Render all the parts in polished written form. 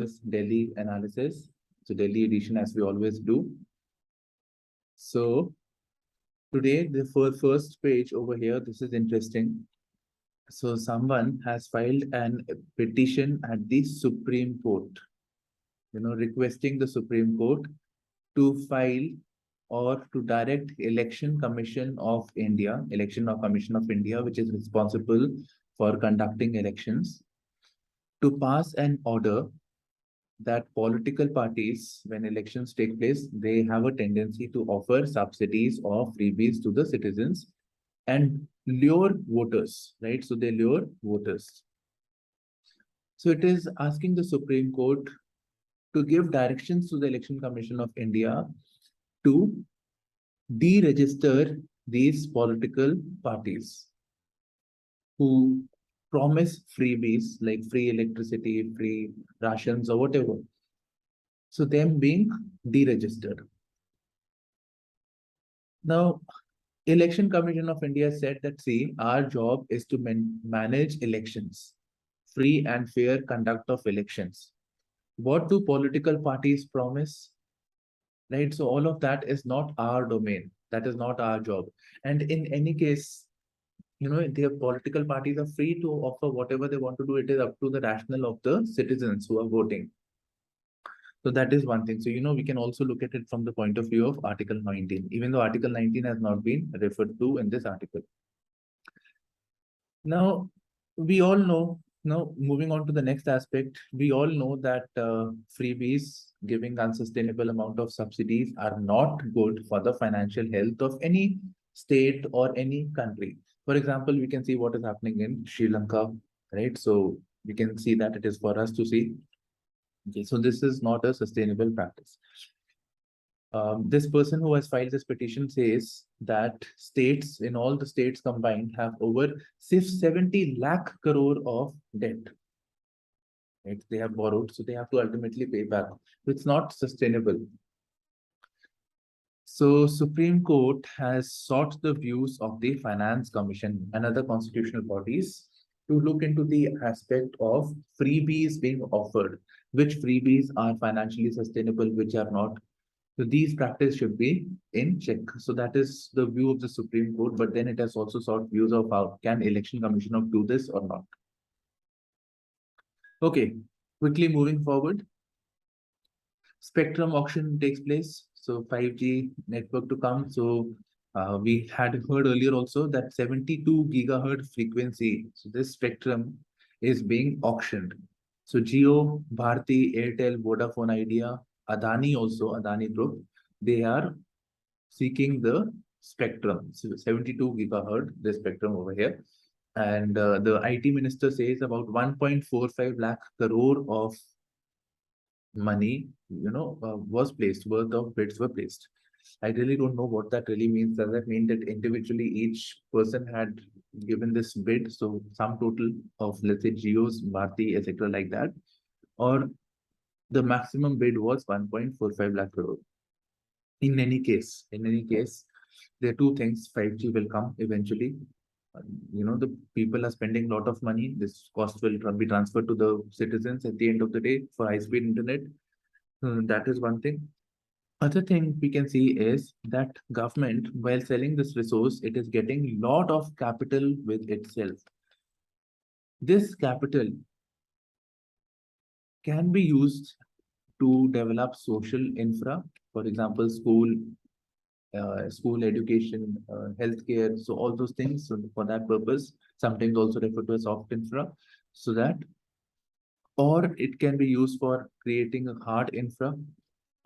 this Delhi analysis. So Delhi edition, as we always do. So today, the first page over here, this is interesting. So someone has filed an petition at the Supreme Court, requesting the Supreme Court to file or to direct Election Commission of India, which is responsible for conducting elections, to pass an order that political parties, when elections take place, they have a tendency to offer subsidies or freebies to the citizens and lure voters, right? So they lure voters. So it is asking the Supreme Court to give directions to the Election Commission of India to deregister these political parties who promise freebies like free electricity, free rations, or whatever. So them being deregistered. Now, Election Commission of India said that, see, our job is to manage elections, free and fair conduct of elections. What do political parties promise? Right? So all of that is not our domain. That is not our job. And in any case, their political parties are free to offer whatever they want to do. It is up to the rationale of the citizens who are voting. So that is one thing. So, we can also look at it from the point of view of Article 19, even though Article 19 has not been referred to in this article. Now, we all know, now moving on to the next aspect, we all know that freebies giving unsustainable amount of subsidies are not good for the financial health of any state or any country. For example, we can see what is happening in Sri Lanka, right? So we can see that it is for us to see. Okay, so this is not a sustainable practice. This person who has filed this petition says that states, in all the states combined, have over 70 lakh crore of debt. Right? They have borrowed, so they have to ultimately pay back. It's not sustainable. So Supreme Court has sought the views of the Finance Commission and other constitutional bodies to look into the aspect of freebies being offered, which freebies are financially sustainable, which are not. So these practices should be in check. So that is the view of the Supreme Court, but then it has also sought views of how can Election Commission do this or not. Okay, quickly moving forward. Spectrum auction takes place. So 5G network to come. So we had heard earlier also that 72 gigahertz frequency. So this spectrum is being auctioned. So Jio, Bharti, Airtel, Vodafone Idea, Adani also, Adani Group, they are seeking the spectrum. So 72 gigahertz, the spectrum over here. And the IT minister says about 1.45 lakh crore of money, was placed, worth of bids were placed. I really don't know what that really means. Does that mean that individually each person had given this bid? So some total of, let's say, Geos, Bharti, etc. like that, or the maximum bid was 1.45 lakh crore. In any case, there are two things. 5G will come eventually. The people are spending a lot of money. This cost will be transferred to the citizens at the end of the day for high-speed internet. That is one thing. Other thing we can see is that government, while selling this resource, it is getting a lot of capital with itself. This capital can be used to develop social infra, for example, school education, healthcare, so all those things. So for that purpose, sometimes also referred to as soft infra, so that, or it can be used for creating a hard infra,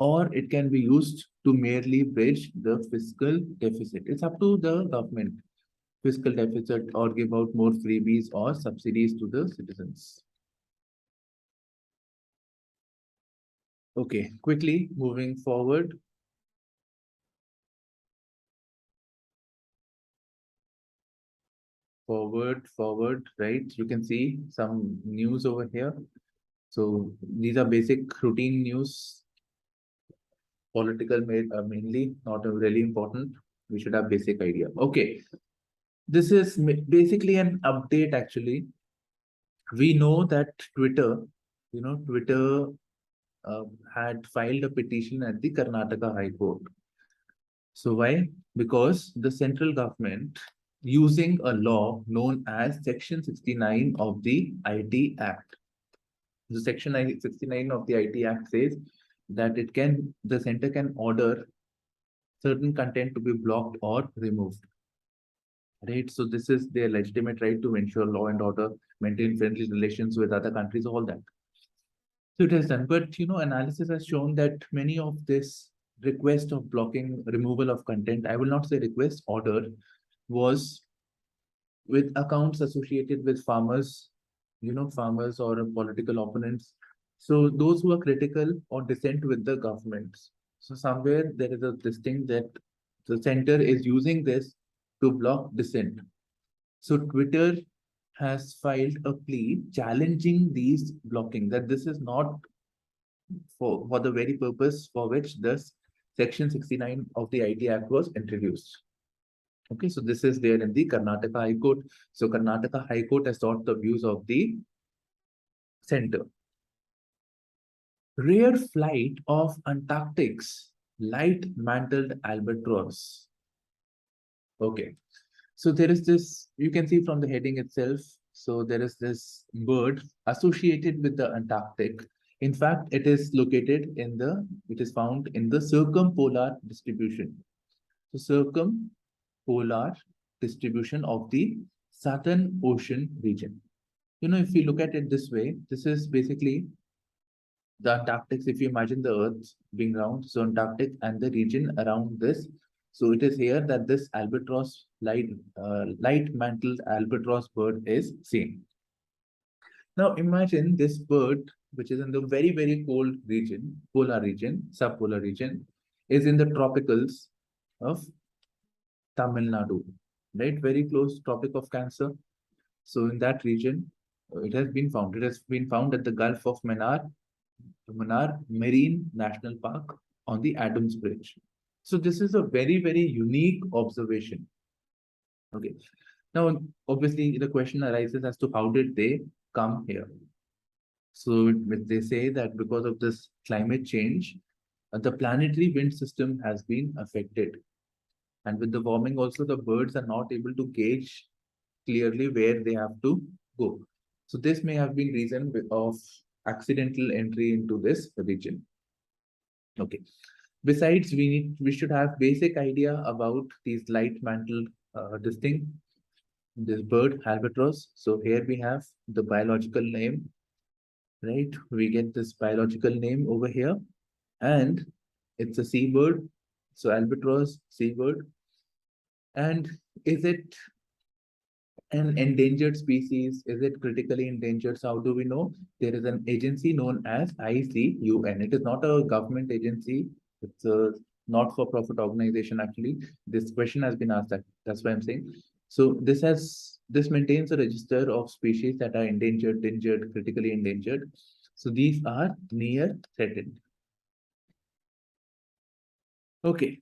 or it can be used to merely bridge the fiscal deficit. It's up to the government, fiscal deficit, or give out more freebies or subsidies to the citizens. Okay, quickly moving forward. Forward, right? You can see some news over here. So these are basic routine news. Political mainly, not really important. We should have basic idea. Okay. This is basically an update actually. We know that Twitter had filed a petition at the Karnataka High Court. So why? Because the central government, using a law known as Section 69 of the IT Act. The Section 69 of the IT Act says that the center can order certain content to be blocked or removed. Right. So this is their legitimate right to ensure law and order, maintain friendly relations with other countries, all that. So it has done. But analysis has shown that many of this request of blocking removal of content, I will not say request, order, was with accounts associated with farmers, farmers or political opponents. So those who are critical or dissent with the governments. So somewhere there is this thing that the center is using this to block dissent. So Twitter has filed a plea challenging these blocking, that this is not for the very purpose for which this Section 69 of the IT Act was introduced. Okay, so this is there in the Karnataka High Court. So Karnataka High Court has sought the views of the center. Rare flight of Antarctic's light-mantled albatross. Okay, so there is this, you can see from the heading itself. So there is this bird associated with the Antarctic. In fact, it is found in the circumpolar distribution. So circumpolar distribution of the Southern Ocean region. If you look at it this way, this is basically the Antarctic. If you imagine the Earth being round, so Antarctic and the region around this. So it is here that this albatross, light-mantled albatross bird is seen. Now imagine this bird, which is in the very, very cold region, subpolar region, is in the tropicals of Tamil Nadu, right? Very close Tropic of Cancer. So in that region, it has been found. It has been found at the Gulf of Mannar Marine National Park on the Adams Bridge. So this is a very, very unique observation. Okay. Now, obviously, the question arises as to how did they come here? So they say that because of this climate change, the planetary wind system has been affected. And with the warming also, the birds are not able to gauge clearly where they have to go. So this may have been reason of accidental entry into this region. Okay. Besides, we should have basic idea about these light mantled this bird albatross. So here we have the biological name, right? We get this biological name over here, and it's a seabird. So albatross, seabird. And is it an endangered species? Is it critically endangered? So how do we know? There is an agency known as ICUN. It is not a government agency. It's a not-for-profit organization, actually. This question has been asked. That's why I'm saying. So this maintains a register of species that are endangered, critically endangered. So these are near threatened. Okay,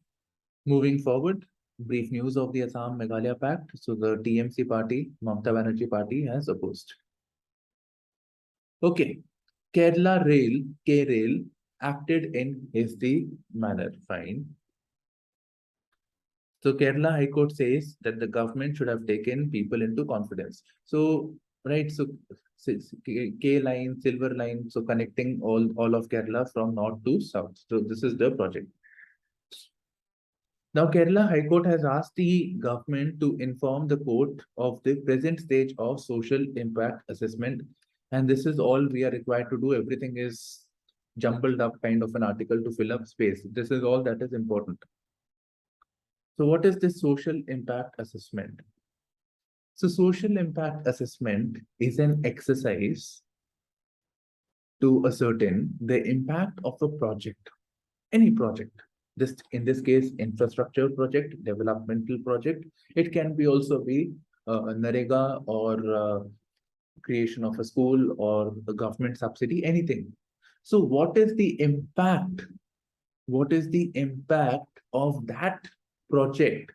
moving forward. Brief news of the Assam Meghalaya Pact. So the TMC party, Mamata Banerjee party, has opposed. Okay, Kerala Rail, K-Rail, acted in hasty manner. Fine. So Kerala High Court says that the government should have taken people into confidence. So, right, so K line, Silver line, so connecting all of Kerala from north to south. So this is the project. Now, Kerala High Court has asked the government to inform the court of the present stage of social impact assessment. And this is all we are required to do. Everything is jumbled up kind of an article to fill up space. This is all that is important. So what is this social impact assessment? So social impact assessment is an exercise to ascertain the impact of a project, any project. This, in this case, infrastructure project, developmental project. It can be also be a Narega or creation of a school or a government subsidy, anything. So what is the impact? What is the impact of that project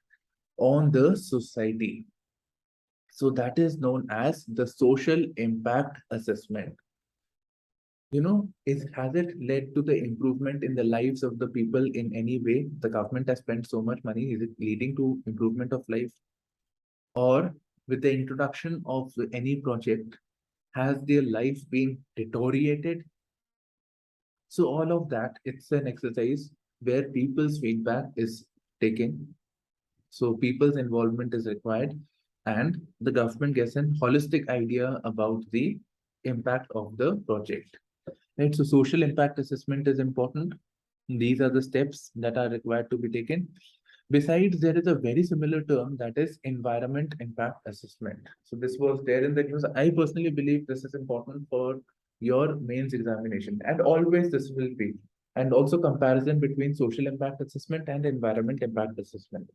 on the society? So that is known as the social impact assessment. Has it led to the improvement in the lives of the people in any way? The government has spent so much money. Is it leading to improvement of life? Or with the introduction of any project, has their life been deteriorated? So all of that, it's an exercise where people's feedback is taken. So people's involvement is required, and the government gets a holistic idea about the impact of the project. Right. So social impact assessment is important. These are the steps that are required to be taken. Besides, there is a very similar term that is environment impact assessment. So this was there in the news. I personally believe this is important for your mains examination, and always this will be. And also comparison between social impact assessment and environment impact assessment.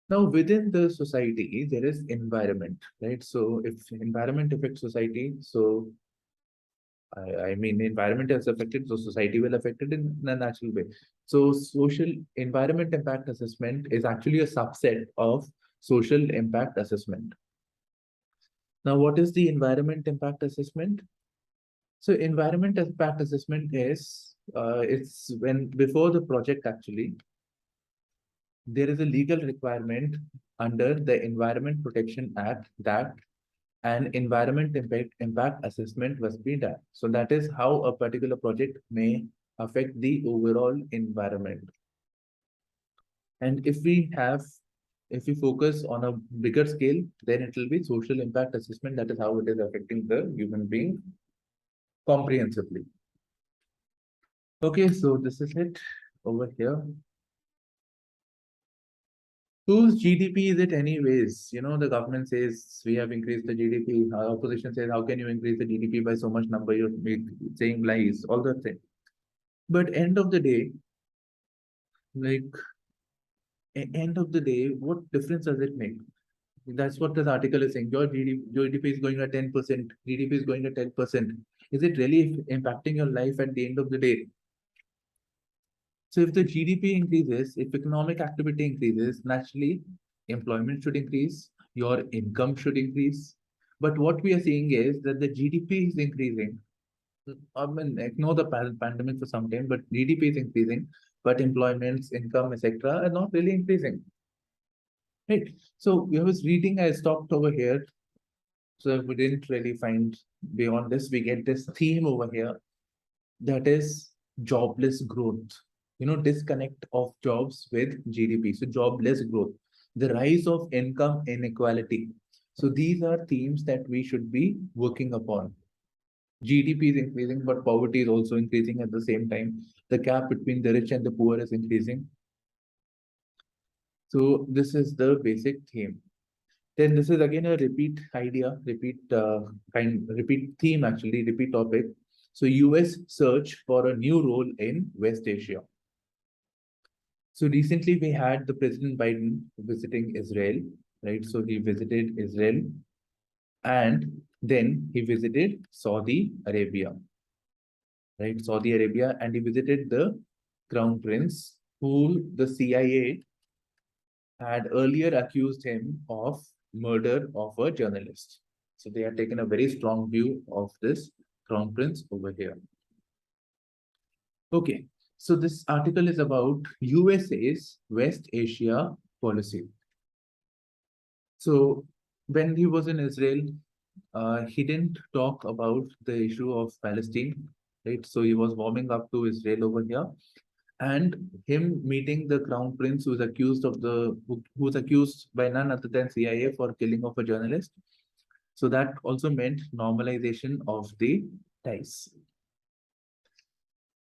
Now, within the society, there is environment, right? So if environment affects society, so I mean, environment is affected, so society will affect it in a natural way. So social environment impact assessment is actually a subset of social impact assessment. Now, what is the environment impact assessment? So environment impact assessment is, it's when before the project actually, there is a legal requirement under the Environment Protection Act that an environment impact assessment must be done. So that is how a particular project may affect the overall environment. And if we focus on a bigger scale, then it will be social impact assessment. That is how it is affecting the human being comprehensively. Okay, so this is it over here. Whose GDP is it anyways? The government says we have increased the GDP. Our opposition says, how can you increase the GDP by so much number? You're saying lies, all that thing. But end of the day, like end of the day, what difference does it make? That's what this article is saying. Your GDP is going at 10%, GDP is going at 10%. Is it really impacting your life at the end of the day? So if the GDP increases, if economic activity increases, naturally employment should increase, your income should increase. But what we are seeing is that the GDP is increasing. I mean, ignore the pandemic for some time, but GDP is increasing, but employments, income, etc., are not really increasing. Right. So I was reading, I stopped over here. So we didn't really find beyond this. We get this theme over here that is jobless growth. Disconnect of jobs with GDP. So jobless growth, the rise of income inequality. So these are themes that we should be working upon. GDP is increasing, but poverty is also increasing at the same time. The gap between the rich and the poor is increasing. So this is the basic theme. Then this is again a repeat idea, repeat theme actually, repeat topic. So US search for a new role in West Asia. So recently we had the President Biden visiting Israel, right? So he visited Israel and then he visited Saudi Arabia, right? Saudi Arabia, and he visited the Crown Prince, who the CIA had earlier accused him of murder of a journalist. So they had taken a very strong view of this Crown Prince over here. Okay, so this article is about USA's West Asia policy. So when he was in Israel, he didn't talk about the issue of Palestine, right? So he was warming up to Israel over here, and him meeting the crown prince who was accused by none other than CIA for killing of a journalist. So that also meant normalization of the ties.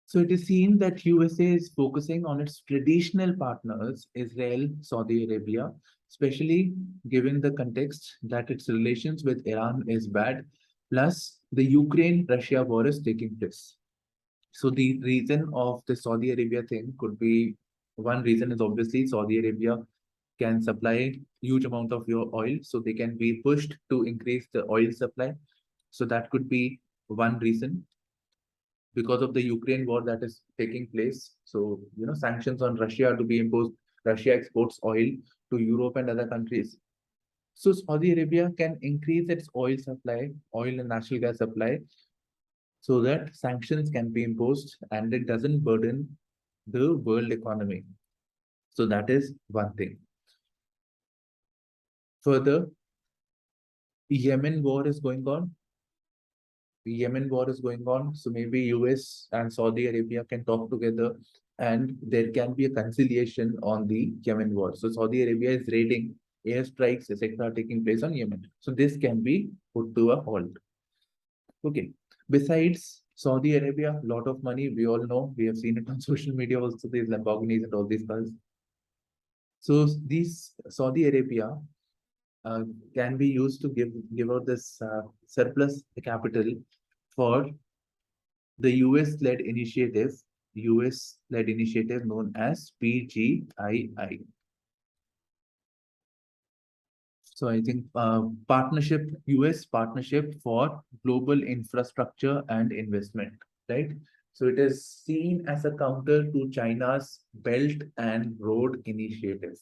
So it is seen that USA is focusing on its traditional partners, Israel, Saudi Arabia, especially given the context that its relations with Iran is bad, plus the Ukraine-Russia war is taking place. So the reason of the Saudi Arabia thing could be, one reason is obviously Saudi Arabia can supply huge amount of your oil, so they can be pushed to increase the oil supply. So that could be one reason because of the Ukraine war that is taking place. So, sanctions on Russia to be imposed. Russia exports oil to Europe and other countries. So Saudi Arabia can increase its oil supply, oil and natural gas supply so that sanctions can be imposed and it doesn't burden the world economy. So that is one thing. Further, Yemen war is going on. Yemen war is going on. So maybe US and Saudi Arabia can talk together and there can be a conciliation on the Yemen war. So Saudi Arabia is raiding, airstrikes, etc. taking place on Yemen. So this can be put to a halt. Okay. Besides Saudi Arabia, a lot of money, we all know, we have seen it on social media also, these Lamborghinis and all these cars. So these Saudi Arabia uh, can be used to give out this surplus capital for the US-led initiative known as PGII. So I think US partnership for global infrastructure and investment, right? So it is seen as a counter to China's Belt and Road Initiative.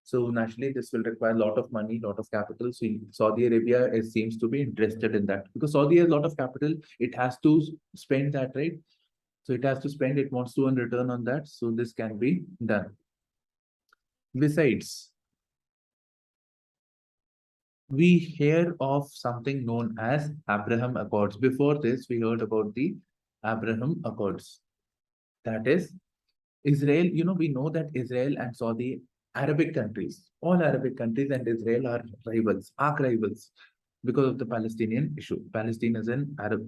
So naturally, this will require a lot of money, lot of capital. So Saudi Arabia seems to be interested in that because Saudi has a lot of capital. It has to spend that, right? So it has to spend, it wants to earn return on that. So this can be done. Besides, we hear of something known as Abraham Accords. Before this, we heard about the Abraham Accords. That is Israel. We know that Israel and Saudi Arabic countries, all Arabic countries and Israel are rivals, arch rivals, because of the Palestinian issue. Palestine is an Arab,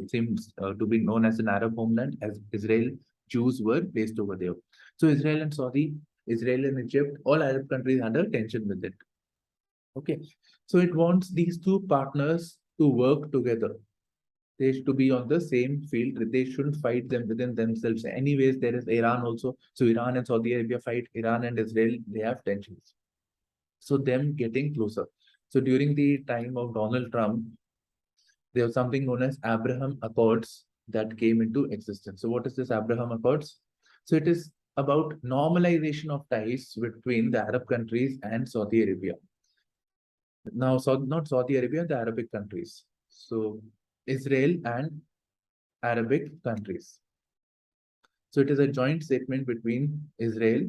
seems to be known as an Arab homeland, as Israel Jews were based over there. So Israel and Saudi, Israel and Egypt, all Arab countries under tension with it. Okay, so it wants these two partners to work together. They should be on the same field. They shouldn't fight them within themselves. Anyways, there is Iran also. So Iran and Saudi Arabia fight. Iran and Israel, they have tensions. So them getting closer. So during the time of Donald Trump, there was something known as Abraham Accords that came into existence. So what is this Abraham Accords? So it is about normalization of ties between the Arab countries and Saudi Arabia. Now, not Saudi Arabia, the Arabic countries. So Israel and Arabic countries. So it is a joint statement between Israel.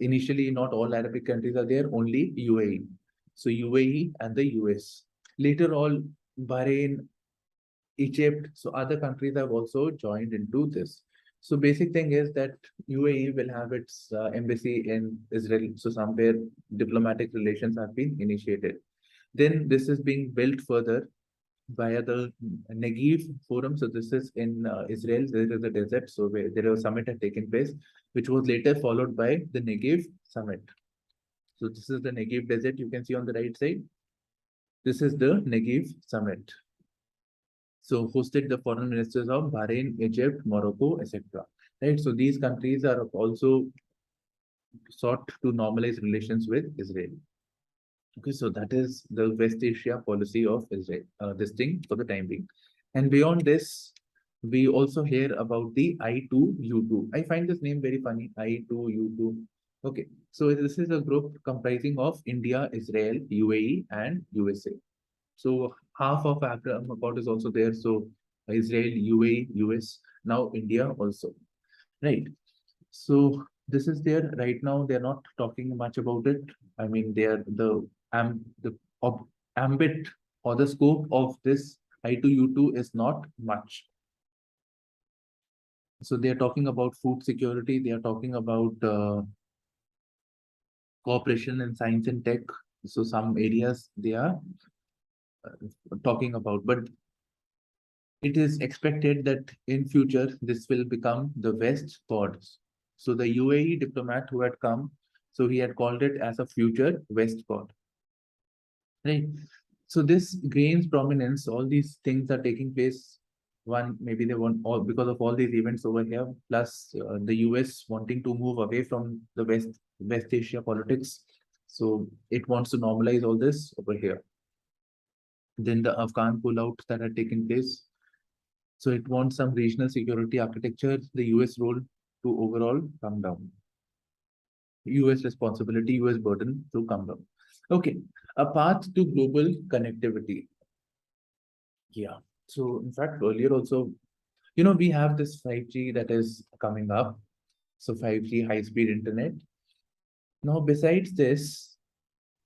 Initially, not all Arabic countries are there, only UAE. So UAE and the US. Later all, Bahrain, Egypt, so other countries have also joined into this. So basic thing is that UAE will have its embassy in Israel. So somewhere diplomatic relations have been initiated. Then this is being built further via the Negev Forum. So this is in Israel. There is a desert. So where there was a summit had taken place, which was later followed by the Negev Summit. So this is the Negev Desert. You can see on the right side. This is the Negev Summit. So hosted the foreign ministers of Bahrain, Egypt, Morocco, etc. Right. So these countries are also sought to normalize relations with Israel. Okay, so that is the West Asia policy of Israel, this thing for the time being. And beyond this, we also hear about the I2U2. I find this name very funny, I2U2. Okay, so this is a group comprising of India, Israel, UAE, and USA. So half of Abraham Accord is also there. So Israel, UAE, US, now India also. Right. So this is there right now. They're not talking much about it. I mean, they're the ambit or the scope of this I2U2 is not much. So they're talking about food security. They are talking about cooperation in science and tech. So some areas they are talking about, but it is expected that in future this will become the West Quad. So the UAE diplomat who had come, so he had called it as a future West Quad. Right. So this gains prominence. All these things are taking place. One, maybe they want all because of all these events over here, plus the US wanting to move away from the West Asia politics. So it wants to normalize all this over here. Then the Afghan pullout that had taken place. So it wants some regional security architecture, the US role to overall come down. US responsibility, US burden to come down. Okay, a path to global connectivity. Yeah. So in fact, earlier also, you know, we have this 5G that is coming up. So 5G high-speed internet. Now, besides this,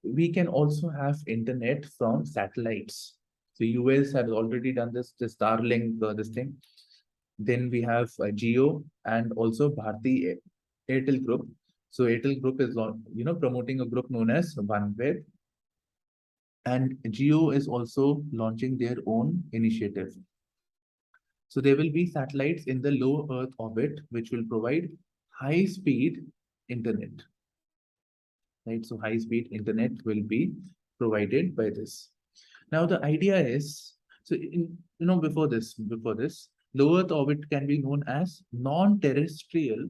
we can also have internet from satellites. So US has already done this, the Starlink, this thing. Then we have Geo and also Bharti Airtel Group. So Airtel Group is, promoting a group known as OneWeb. And Geo is also launching their own initiative. So there will be satellites in the low Earth orbit, which will provide high-speed internet. Right, so high-speed internet will be provided by this. Now the idea is, so before this, low Earth orbit can be known as non-terrestrial,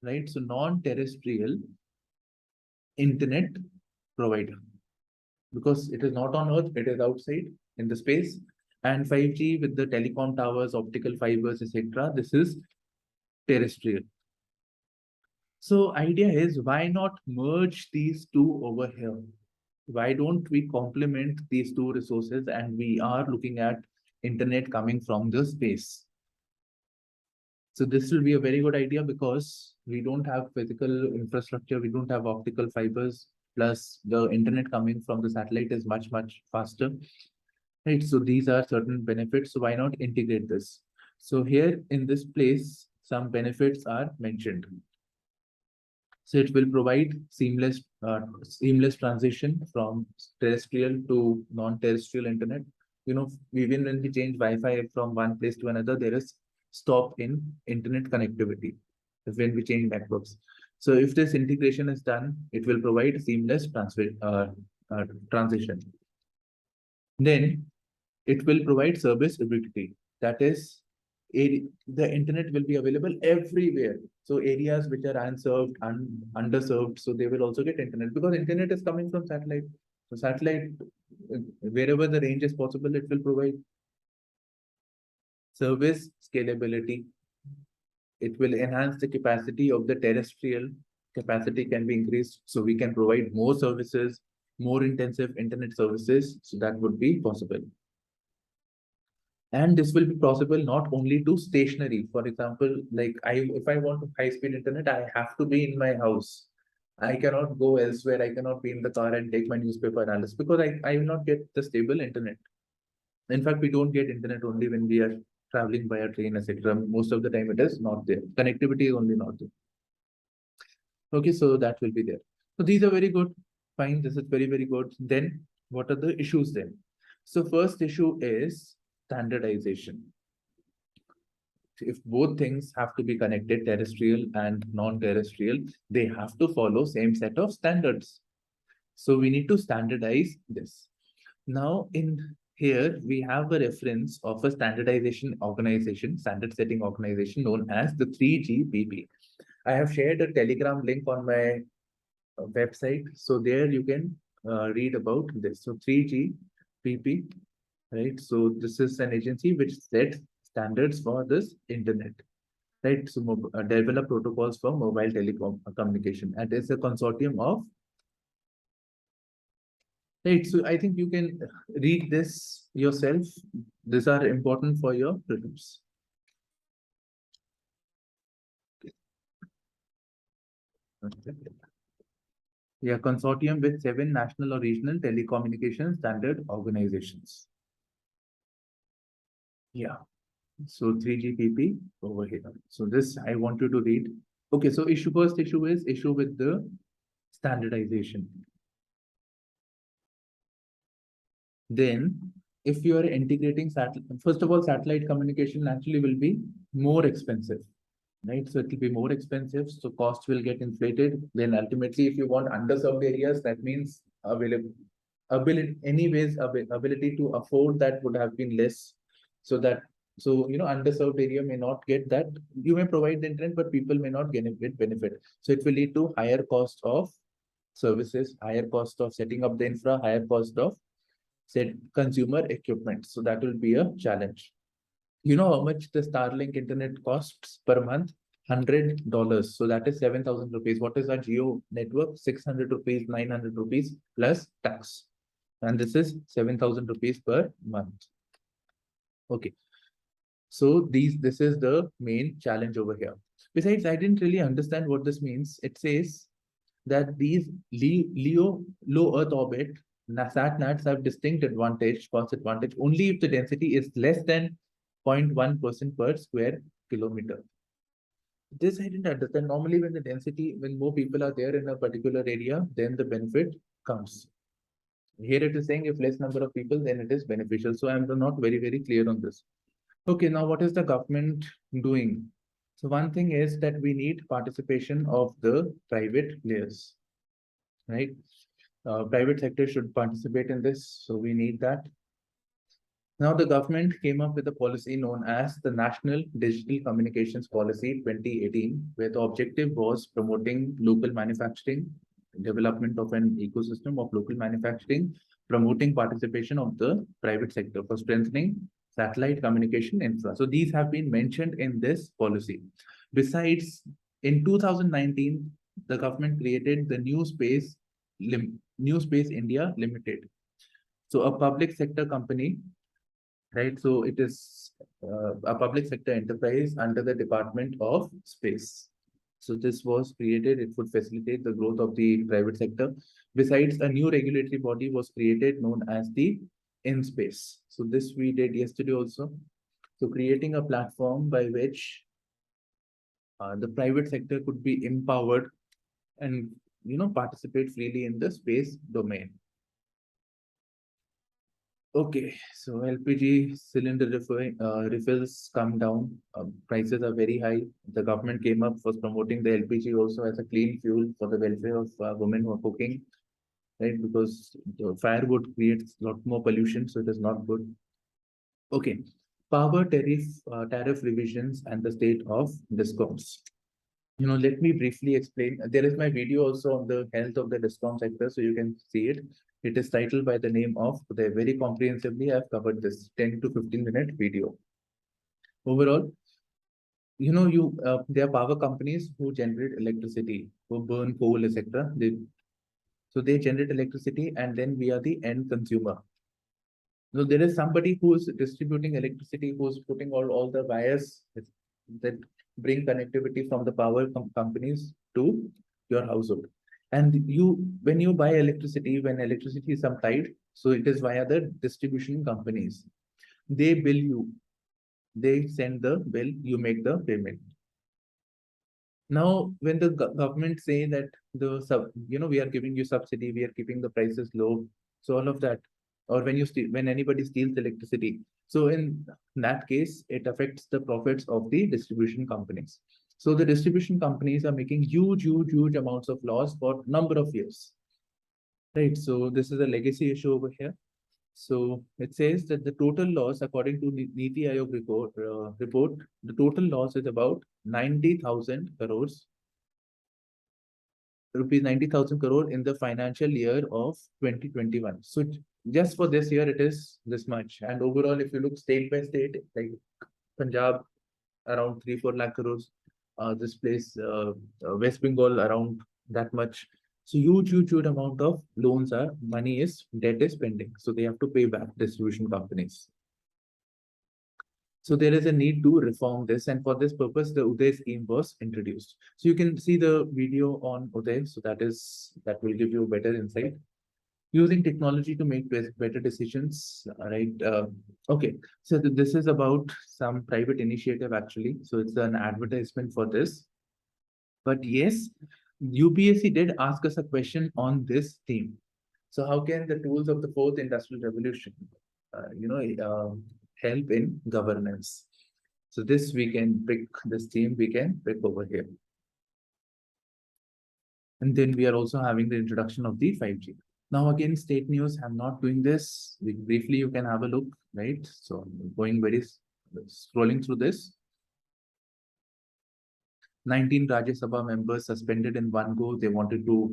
right? So non-terrestrial internet provider, because it is not on Earth, it is outside in the space. And 5G with the telecom towers, optical fibers, etc. This is terrestrial. So idea is, why not merge these two over here? Why don't we complement these two resources and we are looking at internet coming from the space? So this will be a very good idea because we don't have physical infrastructure, we don't have optical fibers, plus the internet coming from the satellite is much, much faster. Right, so these are certain benefits. So why not integrate this? So here in this place, some benefits are mentioned. So it will provide seamless transition from terrestrial to non-terrestrial internet. You know, even when we change Wi-Fi from one place to another, there is stop in internet connectivity when we change networks. So if this integration is done, it will provide seamless transition. Then it will provide service ubiquity. That is, the internet will be available everywhere. So areas which are unserved, underserved, so they will also get internet because internet is coming from satellite. So satellite, wherever the range is possible, it will provide service scalability. It will enhance the capacity of the terrestrial. Capacity can be increased, so we can provide more services, more intensive internet services. So that would be possible. And this will be possible not only to stationary. For example, like if I want high-speed internet, I have to be in my house. I cannot go elsewhere. I cannot be in the car and take my newspaper analysis because I will not get the stable internet. In fact, we don't get internet only when we are traveling by a train, etc. Most of the time it is not there. Connectivity is only not there. Okay, so that will be there. So these are very good. Fine, this is very, very good. Then what are the issues then? So first issue is standardization. If both things have to be connected, terrestrial and non-terrestrial, they have to follow same set of standards. So we need to standardize this. Now in here, we have a reference of a standardization organization, standard setting organization known as the 3GPP. I have shared a Telegram link on my website. So there you can read about this. So 3GPP, right? So this is an agency which sets standards for this internet, right? So develop protocols for mobile telecom communication, and it's a consortium of, right? So I think you can read this yourself. These are important for your prelims. Yeah, consortium with 7 national or regional telecommunication standard organizations. Yeah. So 3GPP over here. So this I want you to read. Okay, so first issue is issue with the standardization. Then if you are integrating satellite, first of all, satellite communication naturally will be more expensive, right? So it will be more expensive. So cost will get inflated. Then ultimately, if you want underserved areas, that means ability to afford that would have been less. So underserved area may not get that. You may provide the internet, but people may not get benefit. So it will lead to higher cost of services, higher cost of setting up the infra, higher cost of consumer equipment. So that will be a challenge. You know how much the Starlink internet costs per month? $100. So that is 7,000 rupees. What is our Geo network? 600 rupees, 900 rupees plus tax. And this is 7,000 rupees per month. Okay. So this is the main challenge over here. Besides, I didn't really understand what this means. It says that these LEO low Earth orbit SAT-NATs have distinct advantage, cost advantage, only if the density is less than 0.1% per square kilometer. This I didn't understand. Normally, when the density, when more people are there in a particular area, then the benefit comes. Here it is saying if less number of people, then it is beneficial. So I'm not very clear on this. Okay, now what is the government doing? So one thing is that we need participation of the private players, right? Private sector should participate in this, so we need that. Now the government came up with a policy known as the National Digital Communications Policy 2018, where the objective was promoting local manufacturing, development of an ecosystem of local manufacturing, promoting participation of the private sector for strengthening satellite communication infra. So these have been mentioned in this policy. Besides, in 2019, the government created the New Space India Limited. So a public sector company, right? So it is a public sector enterprise under the Department of Space. So this was created, it would facilitate the growth of the private sector. Besides, a new regulatory body was created known as the InSpace. So this we did yesterday also. So creating a platform by which the private sector could be empowered and participate freely in the space domain. Okay, so LPG cylinder refills come down. Prices are very high. The government came up for promoting the LPG also as a clean fuel for the welfare of women who are cooking, right? Because the firewood creates a lot more pollution, so it is not good. Okay, power tariff revisions and the state of discoms. Let me briefly explain. There is my video also on the health of the discom sector, so you can see it. It is titled by the name of, very comprehensively, I've covered this 10 to 15-minute video. Overall, there are power companies who generate electricity, who burn coal, etc. So they generate electricity and then we are the end consumer. So there is somebody who is distributing electricity, who is putting all the wires that bring connectivity from the power companies to your household. And when you buy electricity, when electricity is supplied, so it is via the distribution companies. They bill you. They send the bill, you make the payment. Now, when the government say that we are giving you subsidy, we are keeping the prices low, so all of that, or when anybody steals electricity, so in that case, it affects the profits of the distribution companies. So the distribution companies are making huge amounts of loss for number of years, right? So this is a legacy issue over here. So it says that the total loss, according to Niti Aayog report, the total loss is about 90,000 crores rupees, 90,000 crore in the financial year of 2021. So just for this year, it is this much. And overall, if you look state by state, like Punjab, around 3-4 lakh crores. This place, West Bengal, around that much. So huge amount of loans debt is pending. So they have to pay back distribution companies. So there is a need to reform this, and for this purpose, the Uday scheme was introduced. So you can see the video on Uday. So that will give you better insight. Using technology to make better decisions, right? Okay, so this is about some private initiative actually. So it's an advertisement for this. But yes, UPSC did ask us a question on this theme. So how can the tools of the fourth industrial revolution, help in governance? So this theme we can pick over here. And then we are also having the introduction of the 5G. Now again, state news, I'm not doing this. Briefly, you can have a look, right? So scrolling through this. 19 Rajya Sabha members suspended in one go.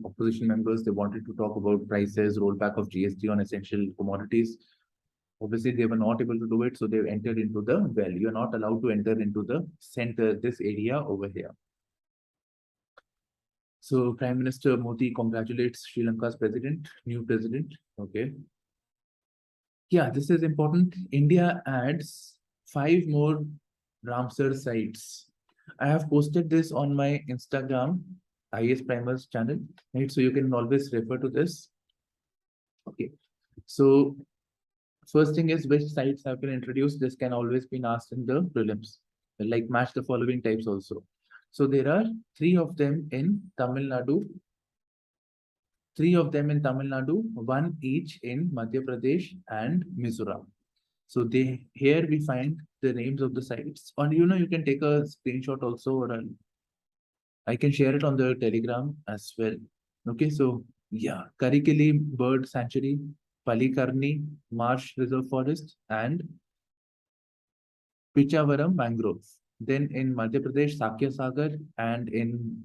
Opposition members, they wanted to talk about prices, rollback of GST on essential commodities. Obviously, they were not able to do it, so they entered into the well. You're not allowed to enter into the center, this area over here. So Prime Minister Modi congratulates Sri Lanka's new president. Okay. Yeah, this is important. India adds 5 more Ramsar sites. I have posted this on my Instagram, IASPrimers channel, right? So you can always refer to this. Okay. So first thing is which sites have been introduced. This can always be asked in the prelims. Like match the following types also. So there are 3 of them in Tamil Nadu, 3 of them in Tamil Nadu, 1 each in Madhya Pradesh and Mizoram. So here we find the names of the sites. Or you can take a screenshot also, or I can share it on the Telegram as well. Okay, so yeah, Karikili Bird Sanctuary, Palikarni Marsh Reserve Forest, and Pichavaram Mangrove. Then in Madhya Pradesh, Sakya Sagar, and in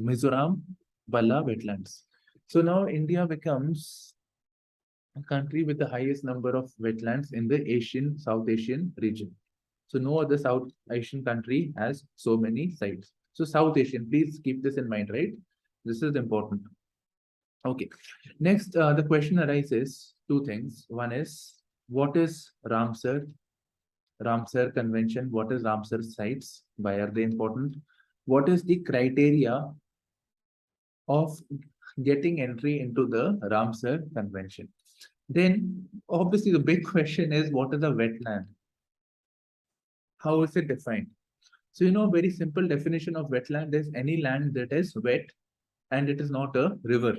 Mizoram, Balla Wetlands. So now India becomes a country with the highest number of wetlands in the South Asian region. So no other South Asian country has so many sites. So South Asian, please keep this in mind, right? This is important. Okay. Next, the question arises 2 things. One is, what is Ramsar? Ramsar Convention. What is Ramsar Sites? Why are they important? What is the criteria of getting entry into the Ramsar Convention? Then, obviously, the big question is, what is a wetland? How is it defined? So, very simple definition of wetland is any land that is wet and it is not a river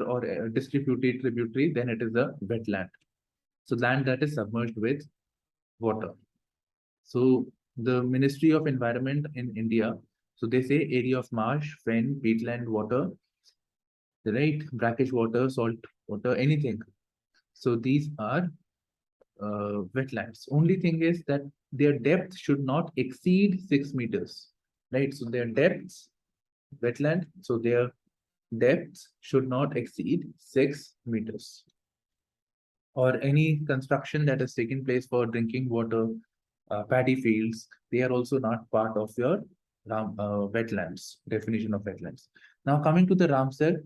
or a distributed tributary, then it is a wetland. So, land that is submerged with water. So, the Ministry of Environment in India, so they say area of marsh, fen, peatland water, right? Brackish water, salt water, anything. So, these are wetlands. Only thing is that their depth should not exceed 6 meters, right? So their depths, wetland, so their depths should not exceed 6 meters. Or any construction that has taken place for drinking water, paddy fields, they are also not part of your wetlands, definition of wetlands. Now coming to the Ramsar,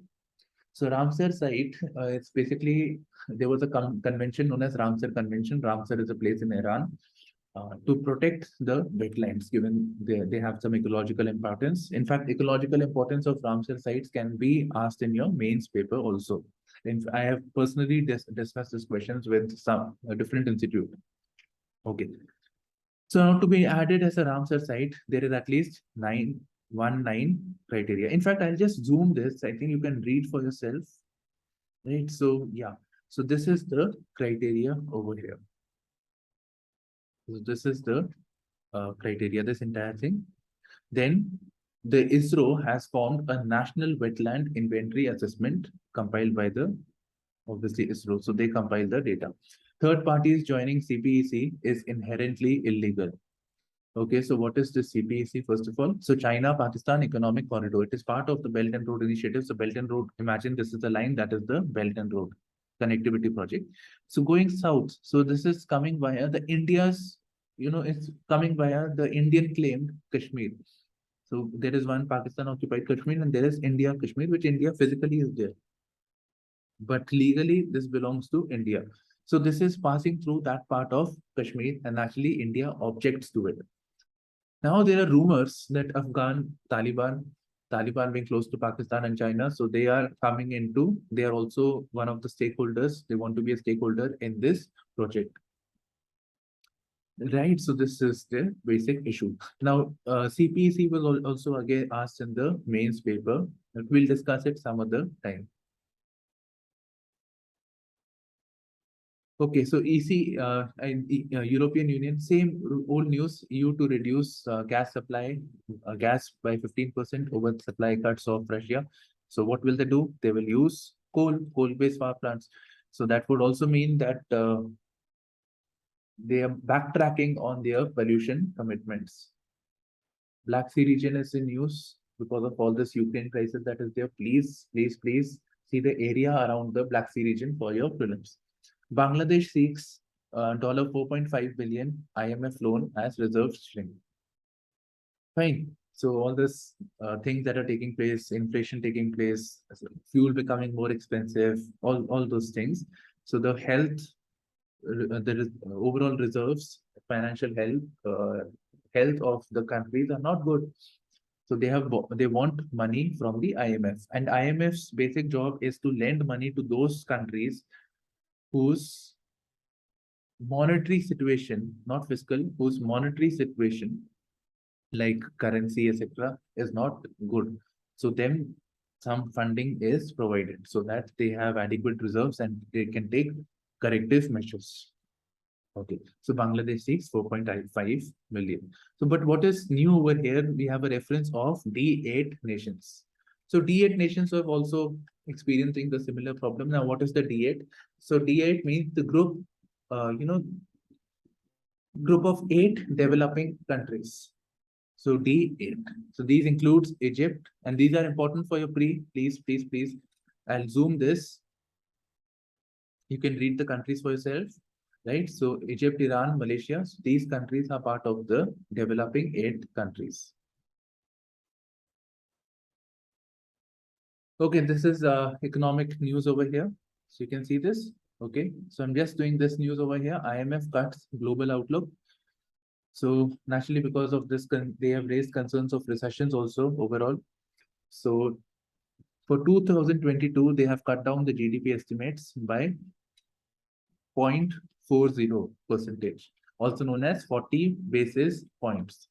so Ramsar site, it's basically, there was a convention known as Ramsar Convention. Ramsar is a place in Iran to protect the wetlands, given they have some ecological importance. In fact, ecological importance of Ramsar sites can be asked in your mains paper also. I have personally discussed these questions with some different institute. Okay. So now to be added as a Ramsar site, there is at least 919 criteria. In fact, I'll just zoom this. I think you can read for yourself. Right. So yeah. So this is the criteria over here. So this is the criteria, this entire thing. Then the ISRO has formed a national wetland inventory assessment compiled by the obviously ISRO. So they compile the data. Third parties joining CPEC is inherently illegal. Okay, so what is the CPEC first of all? So China Pakistan Economic Corridor. It is part of the Belt and Road Initiative. So Belt and Road, imagine this is the line that is the Belt and Road connectivity project. So going south, so this is coming via the India's, it's coming via the Indian claimed Kashmir. So there is one Pakistan occupied Kashmir and there is India Kashmir, which India physically is there. But legally, this belongs to India. So this is passing through that part of Kashmir and actually India objects to it. Now there are rumors that Taliban being close to Pakistan and China, so they are coming into, they are also one of the stakeholders. They want to be a stakeholder in this project. Right, so this is the basic issue. Now, CPEC was also again asked in the mains paper. We'll discuss it some other time. Okay, so EC and European Union, same old news, EU to reduce gas supply, gas by 15% over supply cuts of Russia. So what will they do? They will use coal-based power plants. So that would also mean that they are backtracking on their pollution commitments. Black Sea region is in news because of all this Ukraine crisis that is there. Please see the area around the Black Sea region for your prelims. Bangladesh seeks $4.5 billion IMF loan as reserves shrink. Fine. So all this things that are taking place, inflation taking place, fuel becoming more expensive, all those things. So the health, there is overall reserves financial health of the countries are not good. So they want money from the IMF, and IMF's basic job is to lend money to those countries whose monetary situation, not fiscal, whose monetary situation, like currency, etc., is not good. So then some funding is provided so that they have adequate reserves and they can take corrective measures. Okay, so Bangladesh seeks 4.5 million. So, but what is new over here? We have a reference of D8 nations. So D8 nations are also experiencing the similar problem. Now, what is the D8? So D8 means the group, group of 8 developing countries. So D8. So these includes Egypt, and these are important for your pre. Please, please, please. I'll zoom this. You can read the countries for yourself, right? So Egypt, Iran, Malaysia, so these countries are part of the developing 8 countries. Okay, this is economic news over here. So you can see this. Okay, so I'm just doing this news over here. IMF cuts global outlook. So naturally, because of this, they have raised concerns of recessions also overall. So for 2022, they have cut down the GDP estimates by 0.40%, also known as 40 basis points,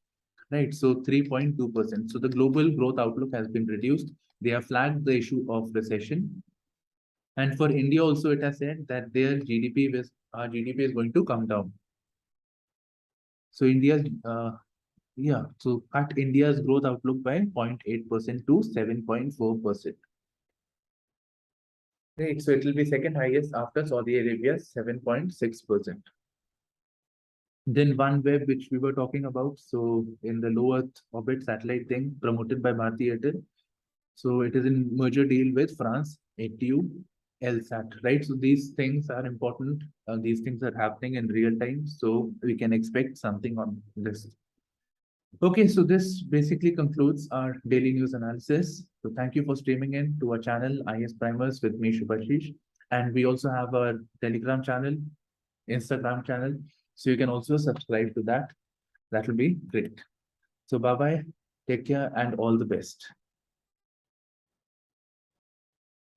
right? So 3.2%. So the global growth outlook has been reduced. They have flagged the issue of recession. And for India also, it has said that their our GDP is going to come down. So so cut India's growth outlook by 0.8% to 7.4%. Right, so it will be second highest after Saudi Arabia's 7.6%. Then OneWeb, which we were talking about, so in the low Earth orbit satellite thing promoted by Bharti Airtel. So it is in merger deal with France, ATU, LSAT, right? So these things are important. These things are happening in real time, so we can expect something on this. Okay, so this basically concludes our daily news analysis. So thank you for streaming in to our channel, IASPrimers with me, Shubhashish. And we also have our Telegram channel, Instagram channel. So you can also subscribe to that. That will be great. So bye-bye, take care, and all the best.